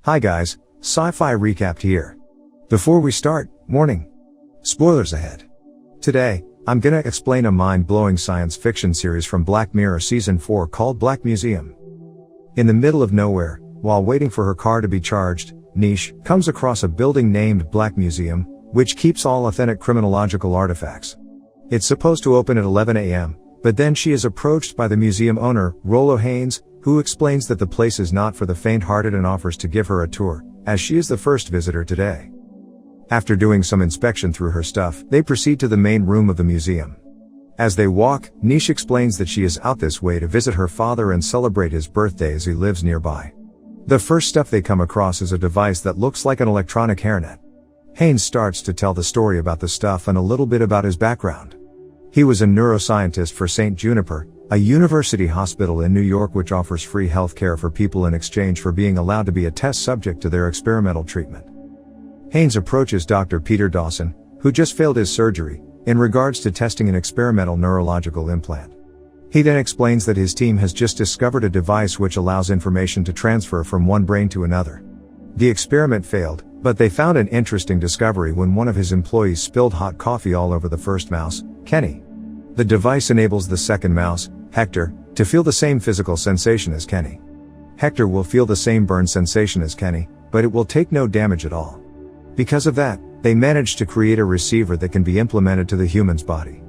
Hi guys, Sci-fi recapped here. Before we start, warning. Spoilers ahead. Today, I'm gonna explain a mind-blowing science fiction series from Black Mirror Season 4 called Black Museum. In the middle of nowhere, while waiting for her car to be charged, Niche comes across a building named Black Museum, which keeps all authentic criminological artifacts. It's supposed to open at 11 a.m., but then she is approached by the museum owner, Rollo Haynes, who explains that the place is not for the faint-hearted and offers to give her a tour, as she is the first visitor today. After doing some inspection through her stuff, they proceed to the main room of the museum. As they walk, Niche explains that she is out this way to visit her father and celebrate his birthday as he lives nearby. The first stuff they come across is a device that looks like an electronic hairnet. Haynes starts to tell the story about the stuff and a little bit about his background. He was a neuroscientist for St. Juniper, a university hospital in New York which offers free health care for people in exchange for being allowed to be a test subject to their experimental treatment. Haynes approaches Dr. Peter Dawson, who just failed his surgery, in regards to testing an experimental neurological implant. He then explains that his team has just discovered a device which allows information to transfer from one brain to another. The experiment failed, but they found an interesting discovery when one of his employees spilled hot coffee all over the first mouse, Kenny. The device enables the second mouse, Hector, to feel the same physical sensation as Kenny. Hector will feel the same burn sensation as Kenny, but it will take no damage at all. Because of that, they managed to create a receiver that can be implemented to the human's body.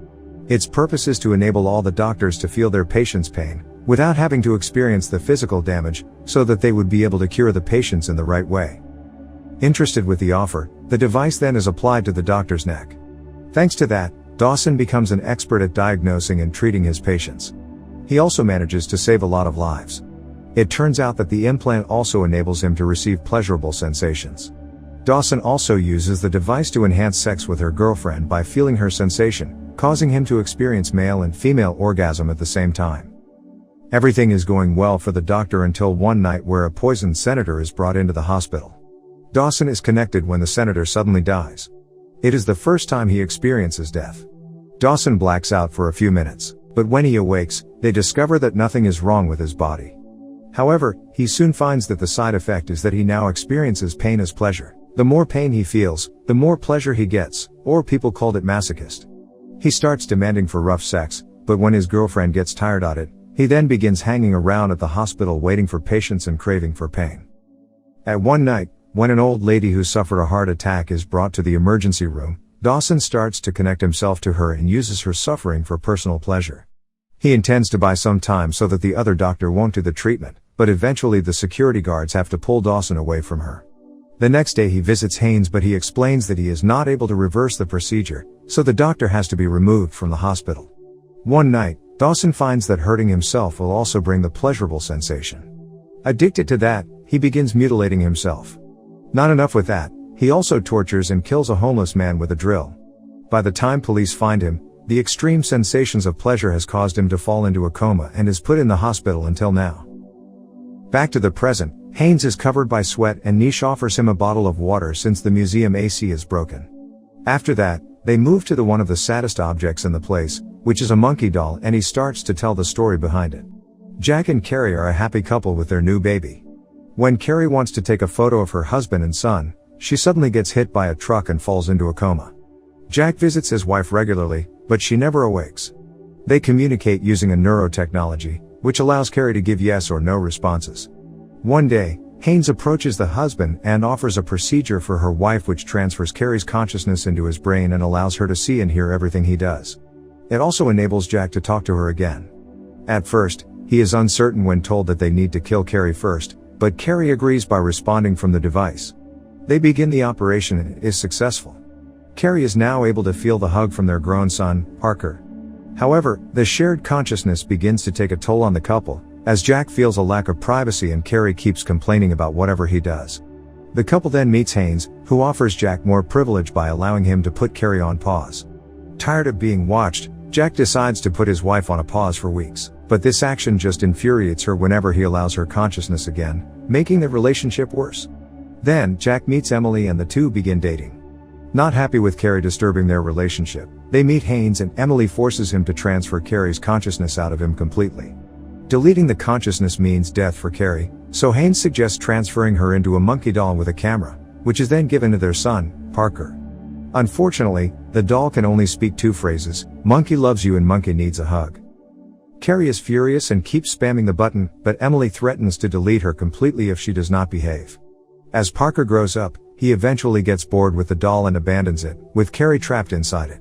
Its purpose is to enable all the doctors to feel their patient's pain, without having to experience the physical damage, so that they would be able to cure the patients in the right way. Interested with the offer, the device then is applied to the doctor's neck. Thanks to that, Dawson becomes an expert at diagnosing and treating his patients. He also manages to save a lot of lives. It turns out that the implant also enables him to receive pleasurable sensations. Dawson also uses the device to enhance sex with her girlfriend by feeling her sensation, causing him to experience male and female orgasm at the same time. Everything is going well for the doctor until one night where a poisoned senator is brought into the hospital. Dawson is connected when the senator suddenly dies. It is the first time he experiences death. Dawson blacks out for a few minutes, but when he awakes, they discover that nothing is wrong with his body. However, he soon finds that the side effect is that he now experiences pain as pleasure. The more pain he feels, the more pleasure he gets, or people called it masochist. He starts demanding for rough sex, but when his girlfriend gets tired of it, he then begins hanging around at the hospital waiting for patients and craving for pain. At one night, when an old lady who suffered a heart attack is brought to the emergency room, Dawson starts to connect himself to her and uses her suffering for personal pleasure. He intends to buy some time so that the other doctor won't do the treatment, but eventually the security guards have to pull Dawson away from her. The next day he visits Haynes, but he explains that he is not able to reverse the procedure, so the doctor has to be removed from the hospital. One night, Dawson finds that hurting himself will also bring the pleasurable sensation. Addicted to that, he begins mutilating himself. Not enough with that, he also tortures and kills a homeless man with a drill. By the time police find him, the extreme sensations of pleasure has caused him to fall into a coma and is put in the hospital until now. Back to the present, Haynes is covered by sweat and Niche offers him a bottle of water since the museum AC is broken. After that, they move to one of the saddest objects in the place, which is a monkey doll, and he starts to tell the story behind it. Jack and Carrie are a happy couple with their new baby. When Carrie wants to take a photo of her husband and son, she suddenly gets hit by a truck and falls into a coma. Jack visits his wife regularly, but she never awakes. They communicate using a neurotechnology, which allows Carrie to give yes or no responses. One day, Haynes approaches the husband and offers a procedure for her wife which transfers Carrie's consciousness into his brain and allows her to see and hear everything he does. It also enables Jack to talk to her again. At first, he is uncertain when told that they need to kill Carrie first, but Carrie agrees by responding from the device. They begin the operation and it is successful. Carrie is now able to feel the hug from their grown son, Parker. However, the shared consciousness begins to take a toll on the couple, as Jack feels a lack of privacy and Carrie keeps complaining about whatever he does. The couple then meets Haynes, who offers Jack more privilege by allowing him to put Carrie on pause. Tired of being watched, Jack decides to put his wife on a pause for weeks, but this action just infuriates her whenever he allows her consciousness again, making the relationship worse. Then, Jack meets Emily and the two begin dating. Not happy with Carrie disturbing their relationship, they meet Haynes and Emily forces him to transfer Carrie's consciousness out of him completely. Deleting the consciousness means death for Carrie, So Haynes suggests transferring her into a monkey doll with a camera, which is then given to their son, Parker. Unfortunately, the doll can only speak 2 phrases, "Monkey loves you" and "Monkey needs a hug." Carrie is furious and keeps spamming the button, but Emily threatens to delete her completely if she does not behave. As Parker grows up, he eventually gets bored with the doll and abandons it, with Carrie trapped inside it.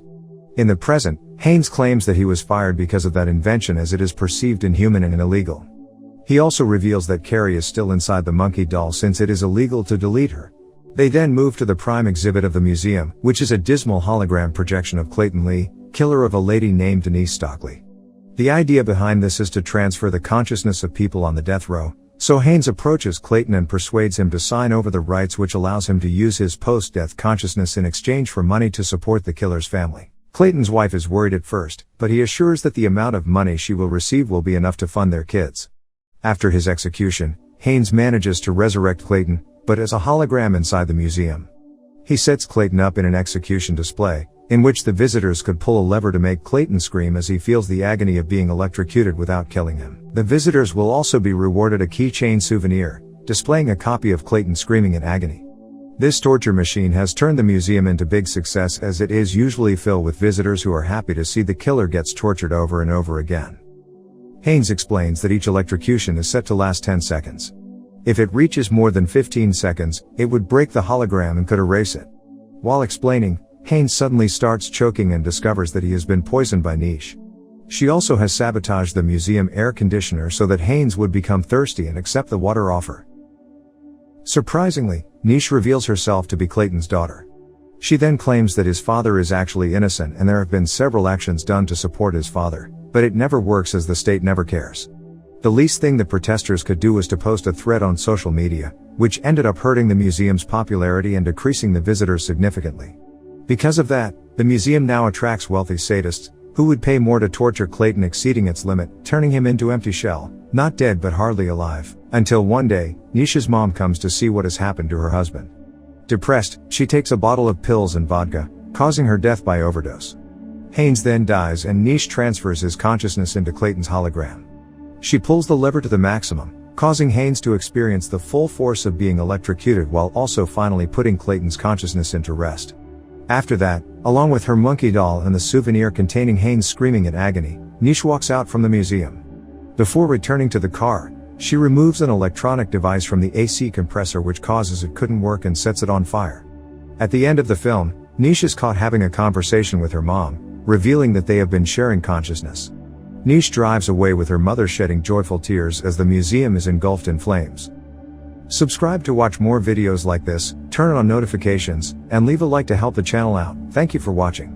In the present, Haynes claims that he was fired because of that invention as it is perceived inhuman and illegal. He also reveals that Carrie is still inside the monkey doll since it is illegal to delete her. They then move to the prime exhibit of the museum, which is a dismal hologram projection of Clayton Lee, killer of a lady named Denise Stockley. The idea behind this is to transfer the consciousness of people on the death row, so Haynes approaches Clayton and persuades him to sign over the rights which allows him to use his post-death consciousness in exchange for money to support the killer's family. Clayton's wife is worried at first, but he assures that the amount of money she will receive will be enough to fund their kids. After his execution, Haynes manages to resurrect Clayton, but as a hologram inside the museum. He sets Clayton up in an execution display, in which the visitors could pull a lever to make Clayton scream as he feels the agony of being electrocuted without killing him. The visitors will also be rewarded a keychain souvenir, displaying a copy of Clayton screaming in agony. This torture machine has turned the museum into big success as it is usually filled with visitors who are happy to see the killer gets tortured over and over again. Haynes explains that each electrocution is set to last 10 seconds. If it reaches more than 15 seconds, it would break the hologram and could erase it. While explaining, Haynes suddenly starts choking and discovers that he has been poisoned by Niche. She also has sabotaged the museum air conditioner so that Haynes would become thirsty and accept the water offer. Surprisingly, Niche reveals herself to be Clayton's daughter. She then claims that his father is actually innocent and there have been several actions done to support his father, but it never works as the state never cares. The least thing the protesters could do was to post a thread on social media, which ended up hurting the museum's popularity and decreasing the visitors significantly. Because of that, the museum now attracts wealthy sadists, who would pay more to torture Clayton exceeding its limit, turning him into empty shell, not dead but hardly alive, until one day, Nisha's mom comes to see what has happened to her husband. Depressed, she takes a bottle of pills and vodka, causing her death by overdose. Haynes then dies and Niche transfers his consciousness into Clayton's hologram. She pulls the lever to the maximum, causing Haynes to experience the full force of being electrocuted while also finally putting Clayton's consciousness into rest. After that, along with her monkey doll and the souvenir containing Haynes screaming in agony, Niche walks out from the museum. Before returning to the car, she removes an electronic device from the AC compressor which causes it couldn't work and sets it on fire. At the end of the film, Niche is caught having a conversation with her mom, revealing that they have been sharing consciousness. Niche drives away with her mother shedding joyful tears as the museum is engulfed in flames. Subscribe to watch more videos like this, turn on notifications, and leave a like to help the channel out. Thank you for watching.